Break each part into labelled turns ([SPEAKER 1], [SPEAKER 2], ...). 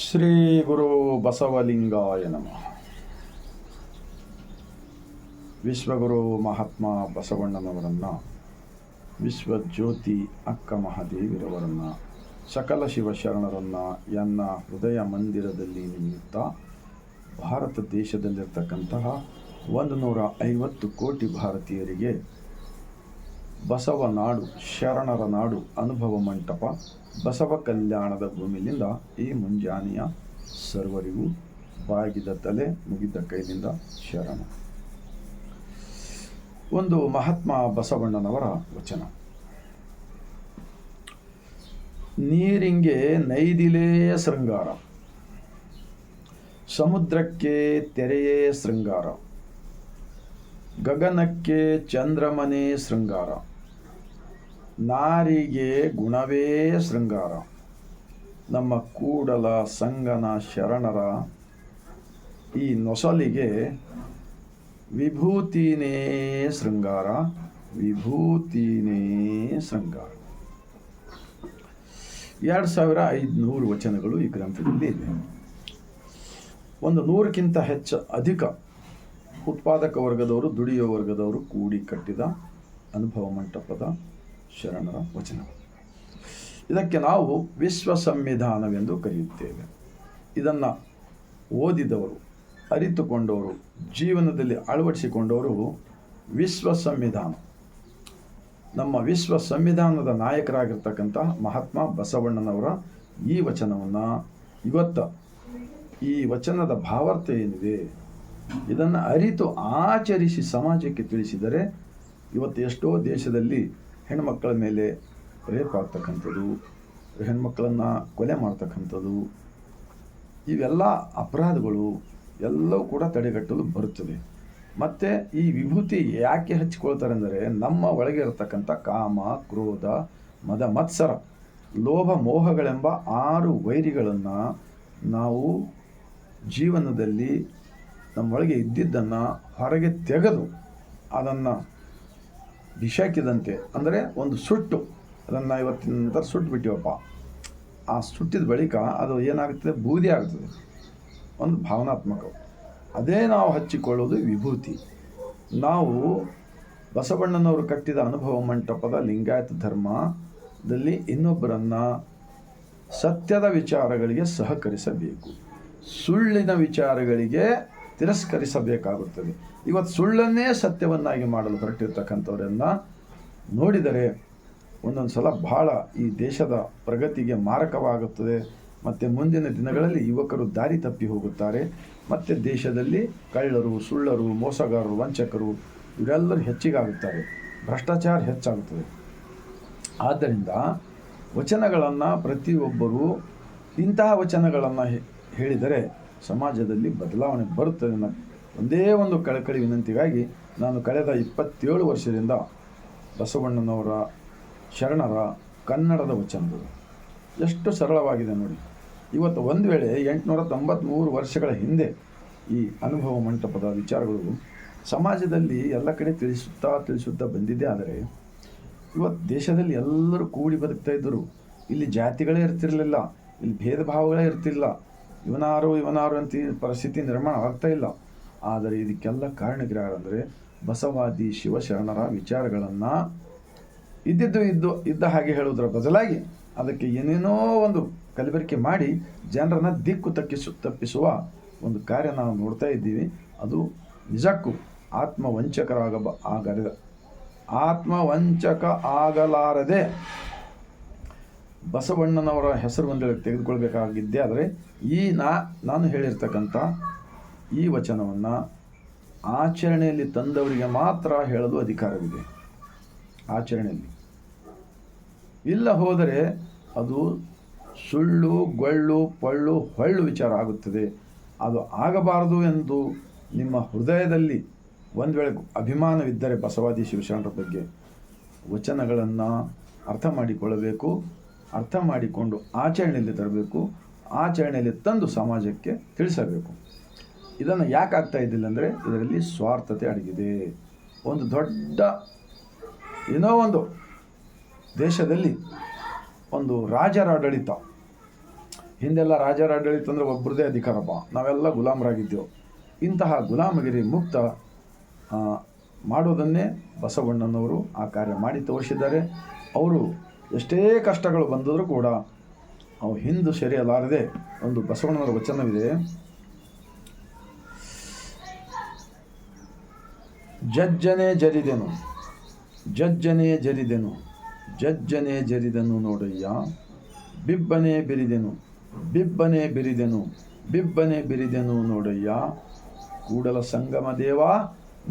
[SPEAKER 1] ಶ್ರೀ ಗುರು ಬಸವಲಿಂಗಾಯ ನಮಃ. ವಿಶ್ವಗುರು ಮಹಾತ್ಮ ಬಸವಣ್ಣನವರನ್ನು, ವಿಶ್ವಜ್ಯೋತಿ ಅಕ್ಕ ಮಹಾದೇವಿರವರನ್ನು, ಸಕಲ ಶಿವಶರಣರನ್ನು ಎನ್ನ ಹೃದಯ ಮಂದಿರದಲ್ಲಿ ನಿಮಿತ್ತ ಭಾರತ ದೇಶದಲ್ಲಿರ್ತಕ್ಕಂತಹ 150 ಕೋಟಿ ಭಾರತೀಯರಿಗೆ ಬಸವ ನಾಡು, ಶರಣರ ನಾಡು ಅನುಭವ ಮಂಟಪ ಬಸವ ಕಲ್ಯಾಣದ ಭೂಮಿಯಿಂದ ಈ ಮುಂಜಾನೆಯ ಸರ್ವರಿಗೂ ಬಾಗಿದ ತಲೆ ಮುಗಿದ ಕೈಲಿಂದ ಶರಣ. ಒಂದು ಮಹಾತ್ಮ ಬಸವಣ್ಣನವರ ವಚನ. ನೀರಿಂಗೆ ನೈದಿಲೇ ಶೃಂಗಾರ, ಸಮುದ್ರಕ್ಕೆ ತೆರೆಯೇ ಶೃಂಗಾರ, ಗಗನಕ್ಕೆ ಚಂದ್ರಮನೆ ಶೃಂಗಾರ, ನಾರಿಗೆ ಗುಣವೇ ಶೃಂಗಾರ, ನಮ್ಮ ಕೂಡಲ ಸಂಗನ ಶರಣರ ಈ ನೊಸಲಿಗೆ ವಿಭೂತಿನೇ ಶೃಂಗಾರ, ವಿಭೂತಿನೇ ಶೃಂಗಾರ. 2500 ವಚನಗಳು ಈ ಗ್ರಂಥದಲ್ಲಿ ಇದೆ. ಒಂದು 100ಕ್ಕಿಂತ ಅಧಿಕ ಉತ್ಪಾದಕ ವರ್ಗದವರು, ದುಡಿಯುವ ವರ್ಗದವರು ಕೂಡಿ ಕಟ್ಟಿದ ಅನುಭವ ಮಂಟಪದ ಶರಣರ ವಚನಗಳು. ಇದಕ್ಕೆ ನಾವು ವಿಶ್ವ ಸಂವಿಧಾನವೆಂದು ಕರೆಯುತ್ತೇವೆ. ಇದನ್ನು ಓದಿದವರು, ಅರಿತುಕೊಂಡವರು, ಜೀವನದಲ್ಲಿ ಅಳವಡಿಸಿಕೊಂಡವರು ವಿಶ್ವ ಸಂವಿಧಾನ, ನಮ್ಮ ವಿಶ್ವ ಸಂವಿಧಾನದ ನಾಯಕರಾಗಿರ್ತಕ್ಕಂಥ ಮಹಾತ್ಮ ಬಸವಣ್ಣನವರ ಈ ವಚನವನ್ನು ಈ ವಚನದ ಭಾವಾರ್ಥ ಏನಿದೆ ಇದನ್ನು ಅರಿತು ಆಚರಿಸಿ ಸಮಾಜಕ್ಕೆ ತಿಳಿಸಿದರೆ ಇವತ್ತು ಎಷ್ಟೋ ದೇಶದಲ್ಲಿ ಹೆಣ್ಮಕ್ಕಳ ಮೇಲೆ ರೇಪ್ ಆಗ್ತಕ್ಕಂಥದ್ದು, ಹೆಣ್ಮಕ್ಕಳನ್ನು ಕೊಲೆ ಮಾಡ್ತಕ್ಕಂಥದ್ದು, ಇವೆಲ್ಲ ಅಪರಾಧಗಳು ಎಲ್ಲವೂ ಕೂಡ ತಡೆಗಟ್ಟಲು ಬರುತ್ತದೆ. ಮತ್ತು ಈ ವಿಭೂತಿ ಯಾಕೆ ಹಚ್ಚಿಕೊಳ್ತಾರೆ ಅಂದರೆ, ನಮ್ಮ ಒಳಗೆ ಇರತಕ್ಕಂಥ ಕಾಮ, ಕ್ರೋಧ, ಮದ, ಮತ್ಸರ, ಲೋಭ, ಮೋಹಗಳೆಂಬ 6 ವೈರಿಗಳನ್ನು ನಾವು ಜೀವನದಲ್ಲಿ ನಮ್ಮೊಳಗೆ ಇದ್ದಿದ್ದನ್ನು ಹೊರಗೆ ತೆಗೆದು ಅದನ್ನು ಬಿಸಾಕಿದಂತೆ, ಅಂದರೆ ಒಂದು ಸುಟ್ಟು ಅದನ್ನು ಇವತ್ತಿನ ನಂತರ ಸುಟ್ಟು ಬಿಟ್ಟಿವಪ್ಪ, ಆ ಸುಟ್ಟಿದ ಬಳಿಕ ಅದು ಏನಾಗ್ತದೆ, ಬೂದಿ ಆಗ್ತದೆ, ಒಂದು ಭಾವನಾತ್ಮಕ. ಅದೇ ನಾವು ಹಚ್ಚಿಕೊಳ್ಳೋದು ವಿಭೂತಿ. ನಾವು ಬಸವಣ್ಣನವರು ಕಟ್ಟಿದ ಅನುಭವ ಮಂಟಪದ ಲಿಂಗಾಯತ ಧರ್ಮದಲ್ಲಿ ಇನ್ನೊಬ್ಬರನ್ನು ಸತ್ಯದ ವಿಚಾರಗಳಿಗೆ ಸಹಕರಿಸಬೇಕು, ಸುಳ್ಳಿನ ವಿಚಾರಗಳಿಗೆ ತಿರಸ್ಕರಿಸಬೇಕಾಗುತ್ತದೆ. ಇವತ್ತು ಸುಳ್ಳನ್ನೇ ಸತ್ಯವನ್ನಾಗಿ ಮಾಡಲು ಹೊರಟಿರ್ತಕ್ಕಂಥವರನ್ನು ನೋಡಿದರೆ ಒಂದೊಂದು ಸಲ ಬಹಳ ಈ ದೇಶದ ಪ್ರಗತಿಗೆ ಮಾರಕವಾಗುತ್ತದೆ. ಮತ್ತು ಮುಂದಿನ ದಿನಗಳಲ್ಲಿ ಯುವಕರು ದಾರಿ ತಪ್ಪಿ ಹೋಗುತ್ತಾರೆ. ಮತ್ತು ದೇಶದಲ್ಲಿ ಕಳ್ಳರು, ಸುಳ್ಳರು, ಮೋಸಗಾರರು, ವಂಚಕರು ಇವರೆಲ್ಲರೂ ಹೆಚ್ಚಿಗಾಗುತ್ತಾರೆ, ಭ್ರಷ್ಟಾಚಾರ ಹೆಚ್ಚಾಗುತ್ತದೆ. ಆದ್ದರಿಂದ ವಚನಗಳನ್ನು ಪ್ರತಿಯೊಬ್ಬರೂ ಇಂತಹ ವಚನಗಳನ್ನು ಹೇಳಿದರೆ ಸಮಾಜದಲ್ಲಿ ಬದಲಾವಣೆ ಬರುತ್ತದೆ ಅನ್ನೋ ಒಂದೇ ಒಂದು ಕಳಕಳಿ ವಿನಂತಿಗಾಗಿ ನಾನು ಕಳೆದ 27 ವರ್ಷದಿಂದ ಬಸವಣ್ಣನವರ ಶರಣರ ಕನ್ನಡದ ವಚನಗಳು ಎಷ್ಟು ಸರಳವಾಗಿದೆ ನೋಡಿ. ಇವತ್ತು ಒಂದು ವೇಳೆ 893 ವರ್ಷಗಳ ಹಿಂದೆ ಈ ಅನುಭವ ಮಂಟಪದ ವಿಚಾರಗಳು ಸಮಾಜದಲ್ಲಿ ಎಲ್ಲ ಕಡೆ ತಿಳಿಸುತ್ತಾ ಬಂದಿದೆ. ಆದರೆ ಇವತ್ತು ದೇಶದಲ್ಲಿ ಎಲ್ಲರೂ ಕೂಡಿ ಬದುಕ್ತಾ ಇದ್ದರು. ಇಲ್ಲಿ ಜಾತಿಗಳೇ ಇರ್ತಿರಲಿಲ್ಲ, ಇಲ್ಲಿ ಭೇದ ಭಾವಗಳೇ ಇರ್ತಿಲ್ಲ, ಇವನಾರು ಅಂತ ಪರಿಸ್ಥಿತಿ ನಿರ್ಮಾಣ ಆಗ್ತಾ ಇಲ್ಲ. ಆದರೆ ಇದಕ್ಕೆಲ್ಲ ಕಾರಣಗಳು ಯಾರಂದರೆ ಬಸವಾದಿ ಶಿವಶರಣರ ವಿಚಾರಗಳನ್ನು ಇದ್ದ ಹಾಗೆ ಹೇಳುವುದರ ಬದಲಾಗಿ ಅದಕ್ಕೆ ಏನೇನೋ ಒಂದು ಕಲಬೆರಕೆ ಮಾಡಿ ಜನರನ್ನು ದಿಕ್ಕು ತಪ್ಪಿಸುವ ಒಂದು ಕಾರ್ಯ ನಾವು ನೋಡ್ತಾ ಇದ್ದೀವಿ. ಅದು ನಿಜಕ್ಕೂ ಆತ್ಮವಂಚಕ ಆಗಲಾರದೆ ಬಸವಣ್ಣನವರ ಹೆಸರು ಒಂದು ತೆಗೆದುಕೊಳ್ಬೇಕಾಗಿದ್ದೆ. ಆದರೆ ನಾನು ಹೇಳಿರ್ತಕ್ಕಂಥ ಈ ವಚನವನ್ನು ಆಚರಣೆಯಲ್ಲಿ ತಂದವರಿಗೆ ಮಾತ್ರ ಹೇಳಲು ಅಧಿಕಾರವಿದೆ. ಆಚರಣೆಯಲ್ಲಿ ಇಲ್ಲ ಹೋದರೆ ಅದು ಸುಳ್ಳು, ಗೊಳ್ಳು, ಪಳ್ಳು, ಹೊಳ್ಳು ವಿಚಾರ ಆಗುತ್ತದೆ. ಅದು ಆಗಬಾರದು ಎಂದು ನಿಮ್ಮ ಹೃದಯದಲ್ಲಿ ಒಂದು ವೇಳೆ ಅಭಿಮಾನವಿದ್ದರೆ ಬಸವಾದಿ ಶಿವಶರಣರ ಬಗ್ಗೆ ವಚನಗಳನ್ನು ಅರ್ಥ ಮಾಡಿಕೊಳ್ಳಬೇಕು, ಅರ್ಥ ಮಾಡಿಕೊಂಡು ಆಚರಣೆಯಲ್ಲಿ ತರಬೇಕು, ಆಚರಣೆಯಲ್ಲಿ ತಂದು ಸಮಾಜಕ್ಕೆ ತಿಳಿಸಬೇಕು. ಇದನ್ನು ಯಾಕೆ ಆಗ್ತಾ ಇದ್ದಿಲ್ಲ ಅಂದರೆ ಇದರಲ್ಲಿ ಸ್ವಾರ್ಥತೆ ಅಡಗಿದೆ. ಒಂದು ದೊಡ್ಡ ಏನೋ ಒಂದು ದೇಶದಲ್ಲಿ ಒಂದು ರಾಜರ ಆಡಳಿತ, ಹಿಂದೆಲ್ಲ ರಾಜರ ಆಡಳಿತ ಅಂದರೆ ಒಬ್ಬರದೇ ಅಧಿಕಾರಪ್ಪ, ನಾವೆಲ್ಲ ಗುಲಾಮರಾಗಿದ್ದೆವು. ಇಂತಹ ಗುಲಾಮಗಿರಿ ಮುಕ್ತ ಮಾಡೋದನ್ನೇ ಬಸವಣ್ಣನವರು ಆ ಕಾರ್ಯ ಮಾಡಿ ತೋರಿಸಿದ್ದಾರೆ. ಅವರು ಎಷ್ಟೇ ಕಷ್ಟಗಳು ಬಂದರೂ ಕೂಡ ಅವು ಹಿಂದು ಸರಿಯಲಾರದೆ ಒಂದು ಬಸವಣ್ಣನವರ ವಚನವಿದೆ, ಜಜ್ಜನೆ ಜರಿದೆನು ಜಜ್ಜನೆ ಜರಿದೆನು ಜಜ್ಜನೆ ಜರಿದೆನು ನೋಡಯ್ಯ, ಬಿಬ್ಬನೆ ಬಿರಿದೆನು ಬಿಬ್ಬನೆ ಬಿರಿದೆನು ಬಿಬ್ಬನೆ ಬಿರಿದೆನು ನೋಡಯ್ಯ, ಕೂಡಲ ಸಂಗಮ ದೇವ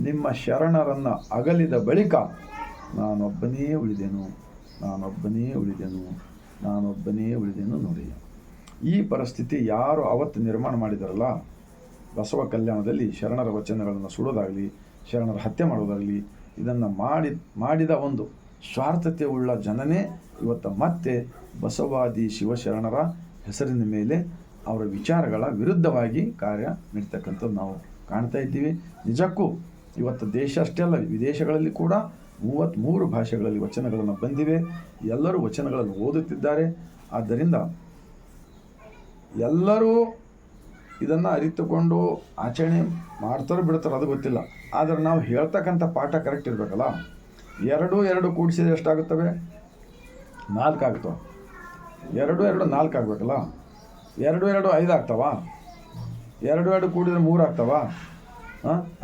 [SPEAKER 1] ನಿಮ್ಮ ಶರಣರನ್ನು ಅಗಲಿದ ಬಳಿಕ ನಾನೊಬ್ಬನೇ ಉಳಿದೆನು ನಾನೊಬ್ಬನೇ ಉಳಿದೆನು ನಾನೊಬ್ಬನೇ ಉಳಿದೆನು ನೋಡಯ್ಯ. ಈ ಪರಿಸ್ಥಿತಿ ಯಾರು ಅವತ್ತು ನಿರ್ಮಾಣ ಮಾಡಿದಾರಲ್ಲ, ಬಸವ ಕಲ್ಯಾಣದಲ್ಲಿ ಶರಣರ ವಚನಗಳನ್ನು ಸುಡೋದಾಗಲಿ, ಶರಣರ ಹತ್ಯೆ ಮಾಡೋದಾಗಲಿ, ಇದನ್ನು ಮಾಡಿದ ಒಂದು ಸ್ವಾರ್ಥತೆ ಉಳ್ಳ ಜನನೇ ಇವತ್ತು ಮತ್ತೆ ಬಸವಾದಿ ಶಿವಶರಣರ ಹೆಸರಿನ ಮೇಲೆ ಅವರ ವಿಚಾರಗಳ ವಿರುದ್ಧವಾಗಿ ಕಾರ್ಯ ನಡೀತಕ್ಕಂಥದ್ದು ನಾವು ಕಾಣ್ತಾ ಇದ್ದೀವಿ. ನಿಜಕ್ಕೂ ಇವತ್ತು ದೇಶ ಅಷ್ಟೇ ಅಲ್ಲ, ವಿದೇಶಗಳಲ್ಲಿ ಕೂಡ 33 ಭಾಷೆಗಳಲ್ಲಿ ವಚನಗಳನ್ನು ಬಂದಿವೆ. ಎಲ್ಲರೂ ವಚನಗಳನ್ನು ಓದುತ್ತಿದ್ದಾರೆ. ಆದ್ದರಿಂದ ಎಲ್ಲರೂ ಇದನ್ನು ಅರಿತುಕೊಂಡು ಆಚರಣೆ ಮಾಡ್ತಾರೋ ಬಿಡ್ತಾರೋ ಅದು ಗೊತ್ತಿಲ್ಲ. ಆದರೆ ನಾವು ಹೇಳ್ತಕ್ಕಂಥ ಪಾಠ ಕರೆಕ್ಟ್ ಇರಬೇಕಲ್ಲ. 2 ಕೂಡಿಸಿದ್ರೆ ಎಷ್ಟಾಗುತ್ತವೆ? 4 ಆಗ್ತವೆ. 2 4 ಆಗಬೇಕಲ್ಲ. 2 5 ಆಗ್ತಾವ? 2 ಕೂಡಿದ್ರೆ 3 ಆಗ್ತಾವ?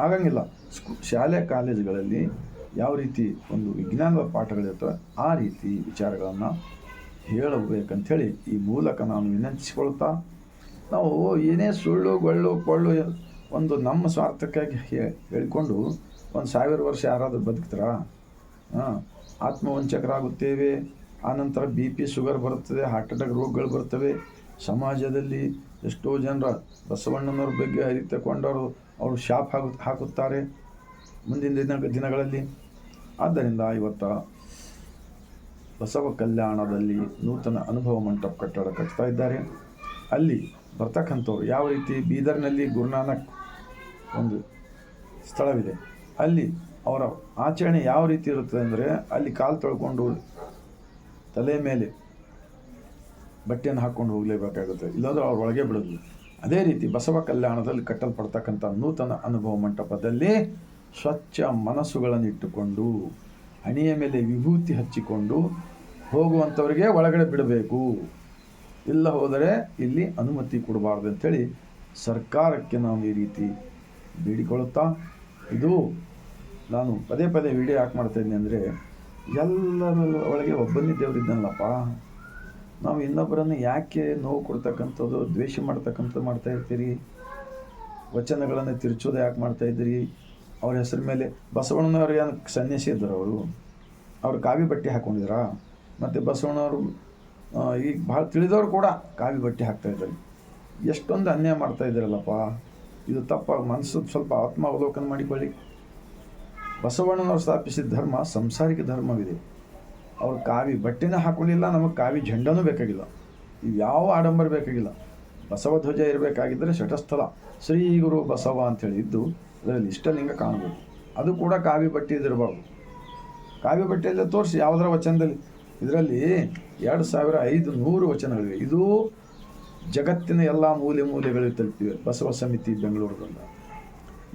[SPEAKER 1] ಆಗಂಗಿಲ್ಲ. ಶಾಲೆ ಕಾಲೇಜುಗಳಲ್ಲಿ ಯಾವ ರೀತಿ ಒಂದು ವಿಜ್ಞಾನದ ಪಾಠಗಳಿರ್ತವೆ ಆ ರೀತಿ ವಿಚಾರಗಳನ್ನು ಹೇಳಬೇಕಂಥೇಳಿ ಈ ಮೂಲಕ ನಾನು ವಿನಂತಿಸಿಕೊಳ್ತಾ, ನಾವು ಏನೇ ಸುಳ್ಳು ಕೊಳ್ಳು ಒಂದು ನಮ್ಮ ಸ್ವಾರ್ಥಕ್ಕಾಗಿ ಹೇಳಿಕೊಂಡು 1000 ವರ್ಷ ಯಾರಾದರೂ ಬದುಕ್ತಾರಾ? ಆತ್ಮವಂಚಕರಾಗುತ್ತೇವೆ. ಆನಂತರ BP ಶುಗರ್ ಬರುತ್ತದೆ, ಹಾರ್ಟ್ ಅಟ್ಯಾಕ್ ರೋಗಗಳು ಬರ್ತವೆ. ಸಮಾಜದಲ್ಲಿ ಎಷ್ಟೋ ಜನರ ಬಸವಣ್ಣನವ್ರ ಬಗ್ಗೆ ಅರಿತುಕೊಂಡವರು ಅವರು ಶಾಪ್ ಹಾಕುತ್ತಾರೆ ಮುಂದಿನ ದಿನಗಳಲ್ಲಿ. ಆದ್ದರಿಂದ ಇವತ್ತು ಬಸವ ಕಲ್ಯಾಣದಲ್ಲಿ ನೂತನ ಅನುಭವ ಮಂಟಪ ಕಟ್ಟಡ ಕಟ್ತಾ ಇದ್ದಾರೆ. ಅಲ್ಲಿ ಬರ್ತಕ್ಕಂಥವ್ರು ಯಾವ ರೀತಿ ಬೀದರ್ನಲ್ಲಿ ಗುರುನಾನಕ್ ಒಂದು ಸ್ಥಳವಿದೆ, ಅಲ್ಲಿ ಅವರ ಆಚರಣೆ ಯಾವ ರೀತಿ ಇರುತ್ತದೆ ಅಂದರೆ, ಅಲ್ಲಿ ಕಾಲು ತೊಳ್ಕೊಂಡು ತಲೆ ಮೇಲೆ ಬಟ್ಟೆಯನ್ನು ಹಾಕ್ಕೊಂಡು ಹೋಗಲೇಬೇಕಾಗುತ್ತೆ, ಇಲ್ಲಾಂದ್ರೆ ಅವ್ರ ಒಳಗೆ ಬಿಡೋದು. ಅದೇ ರೀತಿ ಬಸವ ಕಲ್ಯಾಣದಲ್ಲಿ ಕಟ್ಟಲ್ಪಡ್ತಕ್ಕಂಥ ನೂತನ ಅನುಭವ ಮಂಟಪದಲ್ಲಿ ಸ್ವಚ್ಛ ಮನಸ್ಸುಗಳನ್ನು ಇಟ್ಟುಕೊಂಡು ಹಣೆಯ ಮೇಲೆ ವಿಭೂತಿ ಹಚ್ಚಿಕೊಂಡು ಹೋಗುವಂಥವರಿಗೆ ಒಳಗಡೆ ಬಿಡಬೇಕು. ಇಲ್ಲ ಹೋದರೆ ಇಲ್ಲಿ ಅನುಮತಿ ಕೊಡಬಾರ್ದು ಅಂಥೇಳಿ ಸರ್ಕಾರಕ್ಕೆ ನಾವು ಈ ರೀತಿ ಬೇಡಿಕೊಳ್ಳುತ್ತಾ, ಇದು ನಾನು ಪದೇ ವಿಡಿಯೋ ಯಾಕೆ ಮಾಡ್ತಾಯಿದ್ದೀನಿ ಅಂದರೆ, ಎಲ್ಲರ ಒಳಗೆ ಒಬ್ಬನೇ ದೇವರಿದ್ದಾನಲ್ಲಪ್ಪ. ನಾವು ಇನ್ನೊಬ್ಬರನ್ನು ಯಾಕೆ ನೋವು ಕೊಡ್ತಕ್ಕಂಥದ್ದು, ದ್ವೇಷ ಮಾಡ್ತಕ್ಕಂಥದ್ದು ಮಾಡ್ತಾಯಿರ್ತೀರಿ? ವಚನಗಳನ್ನು ತಿರುಚೋದು ಯಾಕೆ ಮಾಡ್ತಾಯಿದ್ದೀರಿ? ಅವ್ರ ಹೆಸರ ಮೇಲೆ ಬಸವಣ್ಣನವ್ರು ಏನು ಸನ್ಯಾಸಿ ಇದ್ದರು? ಅವರು ಕಾವಿ ಬಟ್ಟೆ ಹಾಕ್ಕೊಂಡಿದ್ರಾ? ಮತ್ತು ಬಸವಣ್ಣವರು ಈಗ ಭಾಳ ತಿಳಿದವರು ಕೂಡ ಕಾವಿ ಬಟ್ಟೆ ಹಾಕ್ತಾಯಿದ್ದಾರೆ. ಎಷ್ಟೊಂದು ಅನ್ಯಾಯ ಮಾಡ್ತಾಯಿದ್ದೀರಲ್ಲಪ್ಪ, ಇದು ತಪ್ಪಾಗಿ ಮನಸ್ಸು ಸ್ವಲ್ಪ ಆತ್ಮಾವಲೋಕನ ಮಾಡಿಕೊಳ್ಳಿ. ಬಸವಣ್ಣನವರು ಸ್ಥಾಪಿಸಿದ ಧರ್ಮ ಸಂಸಾರಿಕ ಧರ್ಮವಿದೆ. ಅವ್ರು ಕಾವಿ ಬಟ್ಟೆನೇ ಹಾಕೊಳ್ಳಿಲ್ಲ, ನಮಗೆ ಕಾವಿ ಝಂಡನೂ ಬೇಕಾಗಿಲ್ಲ, ಇವು ಯಾವ ಆಡಂಬರ ಬೇಕಾಗಿಲ್ಲ. ಬಸವ ಧ್ವಜ ಇರಬೇಕಾಗಿದ್ದರೆ ಶಟಸ್ಥಲ ಶ್ರೀ ಗುರು ಬಸವ ಅಂಥೇಳಿ ಇದ್ದು ಅದರಲ್ಲಿ ಇಷ್ಟಲಿಂಗ ಕಾಣಬೇಕು. ಅದು ಕೂಡ ಕಾವಿ ಬಟ್ಟೆ ಇದಿರಬಾರ್ದು. ಕಾವಿ ಬಟ್ಟೆಯಲ್ಲೇ ತೋರಿಸಿ ಯಾವುದರ ವಚನದಲ್ಲಿ. ಇದರಲ್ಲಿ 2500 ವಚನಗಳಿವೆ. ಇದು ಜಗತ್ತಿನ ಎಲ್ಲ ಮೂಲೆಗಳಿಗೆ ತಲುಪಿವೆ. ಬಸವ ಸಮಿತಿ ಬೆಂಗಳೂರಿನಿಂದ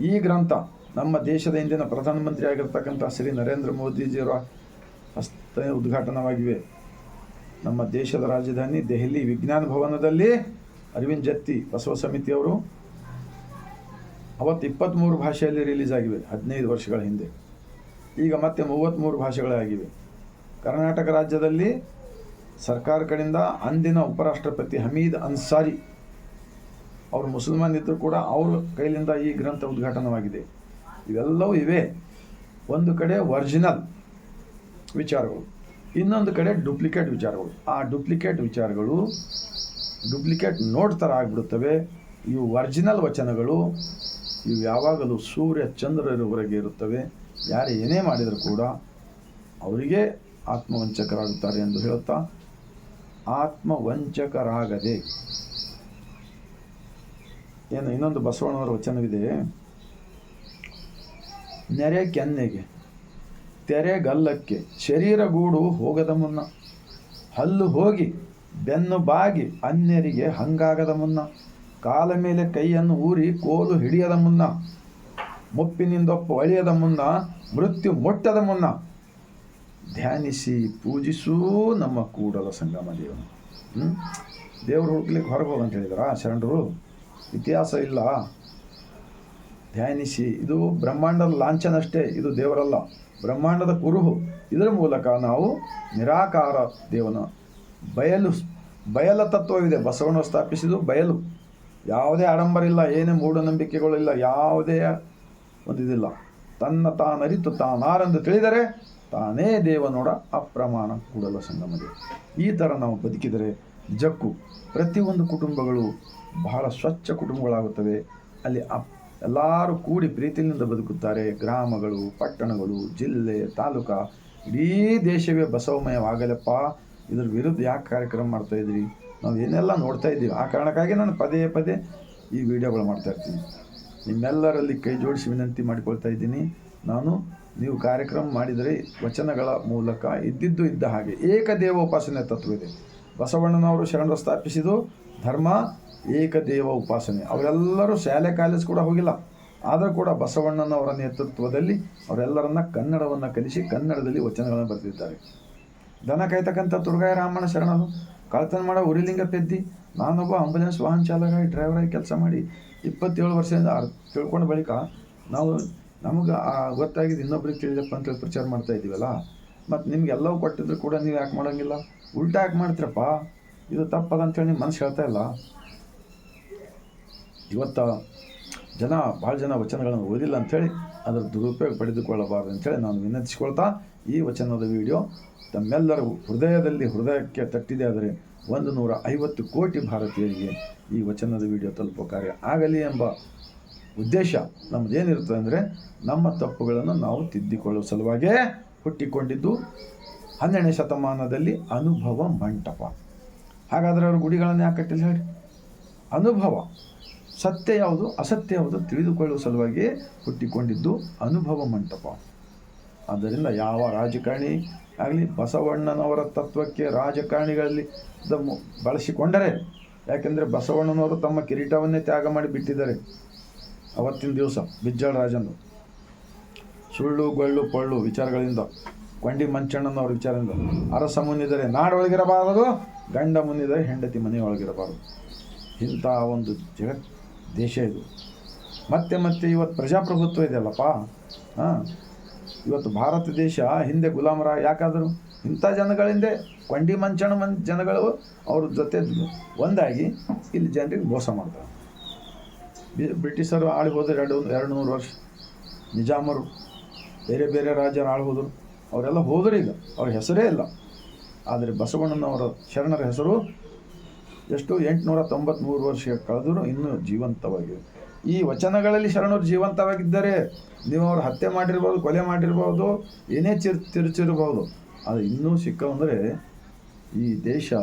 [SPEAKER 1] ಈ ಗ್ರಂಥ ನಮ್ಮ ದೇಶದ ಇಂದಿನ ಪ್ರಧಾನಮಂತ್ರಿ ಆಗಿರ್ತಕ್ಕಂಥ ಶ್ರೀ ನರೇಂದ್ರ ಮೋದಿಜಿಯವರ ಹಸ್ತ ಉದ್ಘಾಟನವಾಗಿವೆ. ನಮ್ಮ ದೇಶದ ರಾಜಧಾನಿ ದೆಹಲಿ ವಿಜ್ಞಾನ ಭವನದಲ್ಲಿ ಅರವಿಂದ್ ಜತ್ತಿ ಬಸವ ಸಮಿತಿಯವರು ಅವತ್ತು 23 ಭಾಷೆಯಲ್ಲಿ ರಿಲೀಸ್ ಆಗಿವೆ 15 ವರ್ಷಗಳ ಹಿಂದೆ. ಈಗ ಮತ್ತೆ 33 ಭಾಷೆಗಳಾಗಿವೆ. ಕರ್ನಾಟಕ ರಾಜ್ಯದಲ್ಲಿ ಸರ್ಕಾರ ಕಡೆಯಿಂದ ಅಂದಿನ ಉಪರಾಷ್ಟ್ರಪತಿ ಹಮೀದ್ ಅನ್ಸಾರಿ ಅವರು ಮುಸಲ್ಮಾನ್ ಇದ್ದರೂ ಕೂಡ ಅವ್ರ ಕೈಲಿಂದ ಈ ಗ್ರಂಥ ಉದ್ಘಾಟನವಾಗಿದೆ. ಇವೆಲ್ಲವೂ ಇವೆ. ಒಂದು ಕಡೆ ಒರಿಜಿನಲ್ ವಿಚಾರಗಳು, ಇನ್ನೊಂದು ಕಡೆ ಡೂಪ್ಲಿಕೇಟ್ ವಿಚಾರಗಳು. ಆ ಡೂಪ್ಲಿಕೇಟ್ ವಿಚಾರಗಳು ಡೂಪ್ಲಿಕೇಟ್ ನೋಟ್ ಥರ ಆಗಿಬಿಡುತ್ತವೆ. ಇವು ಒರಿಜಿನಲ್ ವಚನಗಳು. ಇವು ಯಾವಾಗಲೂ ಸೂರ್ಯ ಚಂದ್ರರವರೆಗೆ ಇರುತ್ತವೆ. ಯಾರು ಏನೇ ಮಾಡಿದರೂ ಕೂಡ ಅವರಿಗೆ ಆತ್ಮವಂಚಕರಾಗುತ್ತಾರೆ ಎಂದು ಹೇಳುತ್ತಾ, ಆತ್ಮವಂಚಕರಾಗದೆ ಏನು ಇನ್ನೊಂದು ಬಸವಣ್ಣವರ ವಚನವಿದೆ, ನೆರೆ ಕೆನ್ನೆಗೆ ತೆರೆಗಲ್ಲಕ್ಕೆ ಶರೀರಗೂಡು ಹೋಗದ ಮುನ್ನ ಹಲ್ಲು ಹೋಗಿ ಬೆನ್ನು ಬಾಗಿ ಅನ್ಯರಿಗೆ ಹಂಗಾಗದ ಮುನ್ನ, ಕಾಲ ಮೇಲೆ ಕೈಯನ್ನು ಊರಿ ಕೋಲು ಹಿಡಿಯದ ಮುನ್ನ, ಮುಪ್ಪಿನಿಂದೊಪ್ಪು ಅಳಿಯದ ಮುನ್ನ, ಮೃತ್ಯು ಮುಟ್ಟದ ಮುನ್ನ ಧ್ಯಾನಿಸಿ ಪೂಜಿಸೂ ನಮ್ಮ ಕೂಡಲ ಸಂಗಮ ದೇವನು. ದೇವರು ಹುಡುಕ್ಲಿಕ್ಕೆ ಹೊರಗೆ ಹೋಗಂತ ಹೇಳಿದಾರ ಶರಣರು? ಇತಿಹಾಸ ಇಲ್ಲ. ಧ್ಯಾನಿಸಿ, ಇದು ಬ್ರಹ್ಮಾಂಡದ ಲಾಂಛನ ಅಷ್ಟೇ, ಇದು ದೇವರಲ್ಲ, ಬ್ರಹ್ಮಾಂಡದ ಕುರುಹು. ಇದರ ಮೂಲಕ ನಾವು ನಿರಾಕಾರ ದೇವನ ಬಯಲ ತತ್ವವಿದೆ. ಬಸವಣ್ಣ ಸ್ಥಾಪಿಸಿದ್ದು ಬಯಲು. ಯಾವುದೇ ಆಡಂಬರ ಇಲ್ಲ, ಏನೇ ಮೂಢನಂಬಿಕೆಗಳಿಲ್ಲ, ಯಾವುದೇ ಒಂದಿದಿಲ್ಲ. ತನ್ನ ತಾನರಿತು ತಾನಾರೆಂದು ತಿಳಿದರೆ ತಾನೇ ದೇವನೋಡ ಅಪ್ರಮಾಣ ಕೂಡಲ ಸಂಗಮ ದೇವ. ಈ ಥರ ನಾವು ಬದುಕಿದರೆ ನಿಜಕ್ಕೂ ಪ್ರತಿಯೊಂದು ಕುಟುಂಬಗಳು ಬಹಳ ಸ್ವಚ್ಛ ಕುಟುಂಬಗಳಾಗುತ್ತವೆ. ಅಲ್ಲಿ ಎಲ್ಲರೂ ಕೂಡಿ ಪ್ರೀತಿಯಿಂದ ಬದುಕುತ್ತಾರೆ. ಗ್ರಾಮಗಳು, ಪಟ್ಟಣಗಳು, ಜಿಲ್ಲೆ, ತಾಲೂಕು, ಇಡೀ ದೇಶವೇ ಬಸವಮಯವಾಗಲಪ್ಪ. ಇದ್ರ ವಿರುದ್ಧ ಯಾಕೆ ಕಾರ್ಯಕ್ರಮ ಮಾಡ್ತಾಯಿದ್ರಿ? ನಾವು ಏನೆಲ್ಲ ನೋಡ್ತಾ ಇದ್ದೀವಿ. ಆ ಕಾರಣಕ್ಕಾಗಿ ನಾನು ಪದೇ ಪದೇ ಈ ವಿಡಿಯೋಗಳು ಮಾಡ್ತಾಯಿರ್ತೀನಿ. ನಿಮ್ಮೆಲ್ಲರಲ್ಲಿ ಕೈ ಜೋಡಿಸಿ ವಿನಂತಿ ಮಾಡಿಕೊಳ್ತಾ ಇದ್ದೀನಿ. ನೀವು ಕಾರ್ಯಕ್ರಮ ಮಾಡಿದರೆ ವಚನಗಳ ಮೂಲಕ ಇದ್ದಿದ್ದು ಇದ್ದ ಹಾಗೆ ಏಕದೇವ ಉಪಾಸನೆ ತತ್ವ ಇದೆ. ಬಸವಣ್ಣನವರು ಶರಣರು ಸ್ಥಾಪಿಸಿದ್ದು ಧರ್ಮ ಏಕದೇವ ಉಪಾಸನೆ. ಅವರೆಲ್ಲರೂ ಶಾಲೆ ಕಾಲೇಜ್ ಕೂಡ ಹೋಗಿಲ್ಲ, ಆದರೂ ಕೂಡ ಬಸವಣ್ಣನವರ ನೇತೃತ್ವದಲ್ಲಿ ಅವರೆಲ್ಲರನ್ನ ಕನ್ನಡವನ್ನು ಕಲಿಸಿ ಕನ್ನಡದಲ್ಲಿ ವಚನಗಳನ್ನು ಬರೆದಿದ್ದಾರೆ. ದನ ಕಾಯ್ತಕ್ಕಂಥ ತುರ್ಗಾಯ ರಾಮಣ್ಣ ಶರಣರು, ಕಳ್ತನ ಮಾಡೋ ಉರಿಲಿಂಗ ಪೆದ್ದಿ, ನಾನೊಬ್ಬ ಆಂಬುಲೆನ್ಸ್ ವಾಹನ ಚಾಲಕ ಡ್ರೈವರಾಗಿ ಕೆಲಸ ಮಾಡಿ 27 ವರ್ಷದಿಂದ ತಿಳ್ಕೊಂಡ ಬಳಿಕ ನಮಗೆ ಗೊತ್ತಾಗಿದ್ದು ಇನ್ನೊಬ್ರಿಗೆ ತಿಳಿದಪ್ಪ ಅಂತೇಳಿ ಪ್ರಚಾರ ಮಾಡ್ತಾ ಇದ್ದೀವಲ್ಲ. ಮತ್ತು ನಿಮ್ಗೆಲ್ಲವೂ ಕೊಟ್ಟಿದ್ರು ಕೂಡ ನೀವು ಯಾಕೆ ಮಾಡೋಂಗಿಲ್ಲ? ಉಲ್ಟಾ ಯಾಕೆ ಮಾಡ್ತೀರಪ್ಪ? ಇದು ತಪ್ಪದ ಅಂತೇಳಿ ನಿಮ್ಮ ಮನಸ್ಸು ಹೇಳ್ತಾ ಇಲ್ಲ. ಇವತ್ತು ಭಾಳ ಜನ ವಚನಗಳನ್ನು ಓದಿಲ್ಲ ಅಂಥೇಳಿ ಅದರ ದುರುಪಯೋಗ ಪಡೆದುಕೊಳ್ಳಬಾರ್ದು ಅಂಥೇಳಿ ನಾನು ವಿನಂತಿಸಿಕೊಳ್ತಾ, ಈ ವಚನದ ವಿಡಿಯೋ ತಮ್ಮೆಲ್ಲರೂ ಹೃದಯಕ್ಕೆ ತಟ್ಟಿದೆ. ಆದರೆ 150 ಕೋಟಿ ಭಾರತೀಯರಿಗೆ ಈ ವಚನದ ವಿಡಿಯೋ ತಲುಪೋ ಕಾರ್ಯ ಆಗಲಿ ಎಂಬ ಉದ್ದೇಶ ನಮ್ಮದೇನಿರ್ತದೆ ಅಂದರೆ, ನಮ್ಮ ತಪ್ಪುಗಳನ್ನು ನಾವು ತಿದ್ದಿಕೊಳ್ಳುವ ಸಲುವಾಗೇ ಹುಟ್ಟಿಕೊಂಡಿದ್ದು 12ನೇ ಶತಮಾನದಲ್ಲಿ ಅನುಭವ ಮಂಟಪ. ಹಾಗಾದರೆ ಅವರು ಗುಡಿಗಳನ್ನು ಯಾಕೆ ಕಟ್ಟಿಲ್ಲ ಹೇಳಿ? ಅನುಭವ, ಸತ್ಯ ಯಾವುದು ಅಸತ್ಯ ಯಾವುದು ತಿಳಿದುಕೊಳ್ಳುವ ಸಲುವಾಗಿ ಹುಟ್ಟಿಕೊಂಡಿದ್ದು ಅನುಭವ ಮಂಟಪ. ಆದ್ದರಿಂದ ಯಾವ ರಾಜಕಾರಣಿ ಆಗಲಿ ಬಸವಣ್ಣನವರ ತತ್ವಕ್ಕೆ ರಾಜಕಾರಣಿಗಳಲ್ಲಿ ಬಳಸಿಕೊಂಡರೆ, ಯಾಕೆಂದರೆ ಬಸವಣ್ಣನವರು ತಮ್ಮ ಕಿರೀಟವನ್ನೇ ತ್ಯಾಗ ಮಾಡಿ ಬಿಟ್ಟಿದ್ದಾರೆ. ಅವತ್ತಿನ ದಿವಸ ಬಿಜ್ಜಳ ರಾಜಂದು ಸುಳ್ಳು ಗೊಳ್ಳು ಪಳ್ಳು ವಿಚಾರಗಳಿಂದ, ಕೊಂಡಿ ಮಂಚಣ್ಣನವ್ರ ವಿಚಾರದಿಂದ, ಅರಸ ಮುನ್ನಿದರೆ ನಾಡೊಳಗಿರಬಾರದು, ಗಂಡ ಮುನ್ನಿದರೆ ಹೆಂಡತಿ ಮನೆಯೊಳಗಿರಬಾರದು. ಇಂಥ ಒಂದು ದೇಶ ಇದು. ಮತ್ತೆ ಇವತ್ತು ಪ್ರಜಾಪ್ರಭುತ್ವ ಇದೆಯಲ್ಲಪ್ಪ. ಇವತ್ತು ಭಾರತ ದೇಶ ಹಿಂದೆ ಗುಲಾಮರ ಯಾಕಾದರೂ ಇಂಥ ಜನಗಳಿಂದ ಕೊಂಡಿ ಮಂಚಣ್ಣ ಜನಗಳು ಅವ್ರ ಜೊತೆ ಒಂದಾಗಿ ಇಲ್ಲಿ ಜನರಿಗೆ ಮೋಸ ಮಾಡ್ತಾರೆ. ಬ್ರಿಟಿಷರು ಆಳಿ ಹೋದರು 200 ವರ್ಷ. ನಿಜಾಮರು ಬೇರೆ ರಾಜರು ಆಳಿ ಹೋದರು. ಅವರೆಲ್ಲ ಹೋದರು. ಈಗ ಅವ್ರ ಹೆಸರೇ ಇಲ್ಲ. ಆದರೆ ಬಸವಣ್ಣನವರ ಶರಣರ ಹೆಸರು ಎಷ್ಟು 893 ವರ್ಷ ಕಳೆದರೂ ಇನ್ನೂ ಜೀವಂತವಾಗಿದೆ. ಈ ವಚನಗಳಲ್ಲಿ ಶರಣರು ಜೀವಂತವಾಗಿದ್ದರೆ ನೀವು ಅವ್ರು ಹತ್ಯೆ ಮಾಡಿರ್ಬೋದು, ಕೊಲೆ ಮಾಡಿರ್ಬೋದು, ಏನೇ ತಿರುಚಿರ್ಬೋದು, ಅದು ಇನ್ನೂ ಸಿಕ್ಕವಂದರೆ ಈ ದೇಶ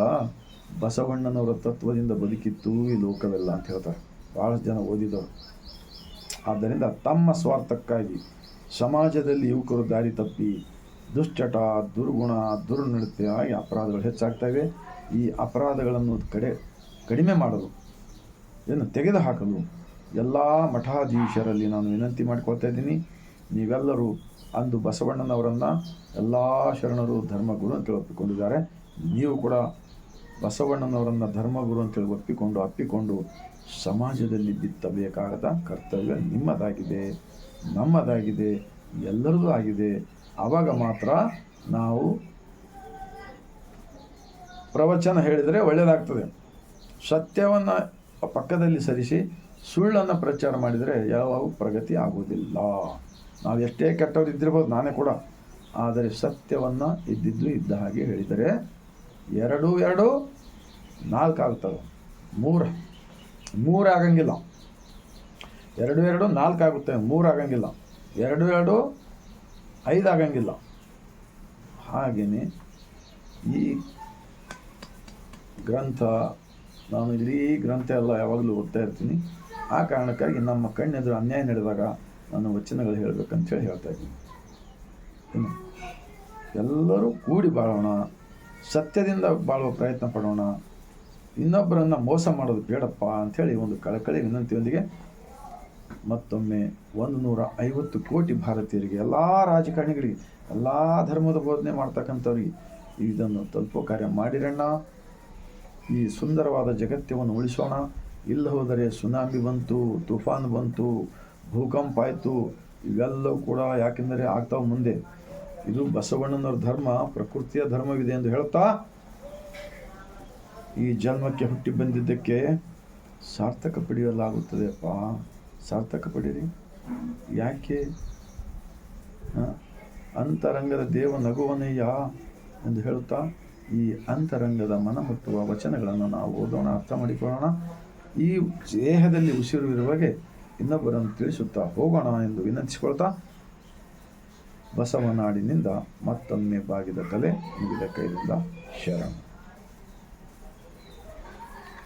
[SPEAKER 1] ಬಸವಣ್ಣನವರ ತತ್ವದಿಂದ ಬದುಕಿತ್ತು ಈ ಲೋಕವೆಲ್ಲ ಅಂತ ಹೇಳ್ತಾರೆ ಭಾಳಷ್ಟು ಜನ ಓದಿದವರು. ಆದ್ದರಿಂದ ತಮ್ಮ ಸ್ವಾರ್ಥಕ್ಕಾಗಿ ಸಮಾಜದಲ್ಲಿ ಯುವಕರು ದಾರಿ ತಪ್ಪಿ ದುಶ್ಚಟ, ದುರ್ಗುಣ, ದುರ್ನಡತೆ ಆಗಿ ಅಪರಾಧಗಳು ಹೆಚ್ಚಾಗ್ತವೆ. ಈ ಅಪರಾಧಗಳನ್ನು ಕಡಿಮೆ ಮಾಡಲು, ತೆಗೆದು ಹಾಕಲು ಎಲ್ಲ ಮಠಾಧೀಶರಲ್ಲಿ ನಾನು ವಿನಂತಿ ಮಾಡಿಕೊಳ್ತಾ ಇದ್ದೀನಿ. ನೀವೆಲ್ಲರೂ ಅಂದು ಬಸವಣ್ಣನವರನ್ನು ಎಲ್ಲ ಶರಣರು ಧರ್ಮಗುರು ಅಂತೇಳಿ ಒಪ್ಪಿಕೊಂಡಿದ್ದಾರೆ. ನೀವು ಕೂಡ ಬಸವಣ್ಣನವರನ್ನು ಧರ್ಮಗುರು ಅಂತೇಳಿ ಅಪ್ಪಿಕೊಂಡು ಸಮಾಜದಲ್ಲಿ ಬಿತ್ತಬೇಕಾದ ಕರ್ತವ್ಯ ನಿಮ್ಮದಾಗಿದೆ, ನಮ್ಮದಾಗಿದೆ, ಎಲ್ಲರದೂ ಆಗಿದೆ. ಆವಾಗ ಮಾತ್ರ ನಾವು ಪ್ರವಚನ ಹೇಳಿದರೆ ಒಳ್ಳೆಯದಾಗ್ತದೆ. ಸತ್ಯವನ್ನು ಪಕ್ಕದಲ್ಲಿ ಸರಿಸಿ ಸುಳ್ಳನ್ನು ಪ್ರಚಾರ ಮಾಡಿದರೆ ಯಾವಾಗ ಪ್ರಗತಿ ಆಗೋದಿಲ್ಲ. ನಾವು ಎಷ್ಟೇ ಕೆಟ್ಟವ್ರು ಇದ್ದಿರ್ಬೋದು, ನಾನೇ ಕೂಡ. ಆದರೆ ಸತ್ಯವನ್ನು ಇದ್ದಿದ್ದು ಇದ್ದ ಹಾಗೆ ಹೇಳಿದರೆ 2 2 4 ಆಗ್ತವೆ, 3 ಆಗಂಗಿಲ್ಲ. 2 2 4 ಆಗುತ್ತೆ, 3 ಆಗಂಗಿಲ್ಲ. 2 2 5 ಆಗಂಗಿಲ್ಲ. ಹಾಗೆಯೇ ಈ ಗ್ರಂಥ, ನಾನು ಇಡೀ ಗ್ರಂಥ ಎಲ್ಲ ಯಾವಾಗಲೂ ಓದ್ತಾ ಇರ್ತೀನಿ. ಆ ಕಾರಣಕ್ಕಾಗಿ ನಮ್ಮ ಕಣ್ಣೆದುರು ಅನ್ಯಾಯ ನಡೆದಾಗ ನಾನು ವಚನಗಳು ಹೇಳಬೇಕಂತೇಳಿ ಹೇಳ್ತಾ ಇದ್ದೀನಿ. ಎಲ್ಲರೂ ಕೂಡಿ ಬಾಳೋಣ, ಸತ್ಯದಿಂದ ಬಾಳುವ ಪ್ರಯತ್ನ ಪಡೋಣ. ಇನ್ನೊಬ್ಬರನ್ನು ಮೋಸ ಮಾಡೋದು ಬೇಡಪ್ಪ ಅಂಥೇಳಿ ಒಂದು ಕಳಕಳಿ ವಿನಂತಿಯೊಂದಿಗೆ ಮತ್ತೊಮ್ಮೆ 150 ಕೋಟಿ ಭಾರತೀಯರಿಗೆ, ಎಲ್ಲ ರಾಜಕಾರಣಿಗಳಿಗೆ, ಎಲ್ಲ ಧರ್ಮದ ಬೋಧನೆ ಮಾಡ್ತಕ್ಕಂಥವ್ರಿಗೆ ಇದನ್ನು ತಲುಪೋ ಕಾರ್ಯ ಮಾಡಿರಣ್ಣ. ಈ ಸುಂದರವಾದ ಜಗತ್ಯವನ್ನು ಉಳಿಸೋಣ. ಇಲ್ಲ ಹೋದರೆ ಸುನಾಮಿ ಬಂತು, ತುಫಾನ್ ಬಂತು, ಭೂಕಂಪ ಆಯಿತು, ಇವೆಲ್ಲವೂ ಕೂಡ ಯಾಕೆಂದರೆ ಆಗ್ತಾವೆ ಮುಂದೆ. ಇದು ಬಸವಣ್ಣನವ್ರ ಧರ್ಮ ಪ್ರಕೃತಿಯ ಧರ್ಮವಿದೆ ಎಂದು ಹೇಳ್ತಾ ಈ ಜನ್ಮಕ್ಕೆ ಹುಟ್ಟಿ ಬಂದಿದ್ದಕ್ಕೆ ಸಾರ್ಥಕ ಪಡೆಯಲಾಗುತ್ತದೆಯಪ್ಪ. ಸಾರ್ಥಕ ಪಡೀರಿ. ಯಾಕೆ? ಅಂತರಂಗದ ದೇವ ನಗುವನಯ್ಯ ಎಂದು ಹೇಳುತ್ತಾ ಈ ಅಂತರಂಗದ ಮನಮುಟ್ಟುವ ವಚನಗಳನ್ನು ನಾವು ಓದೋಣ, ಅರ್ಥ ಮಾಡಿಕೊಳ್ಳೋಣ. ಈ ದೇಹದಲ್ಲಿ ಉಸಿರು ಇರುವಾಗೆ ಇನ್ನೊಬ್ಬರನ್ನು ತಿಳಿಸುತ್ತಾ ಹೋಗೋಣ ಎಂದು ವಿನಂತಿಸಿಕೊಳ್ತಾ ಬಸವನಾಡಿನಿಂದ ಮತ್ತೊಮ್ಮೆ ಬಾಗಿದ ತಲೆ ಮುಗಿದ ಕೈಯಿಂದ ಶರಣ.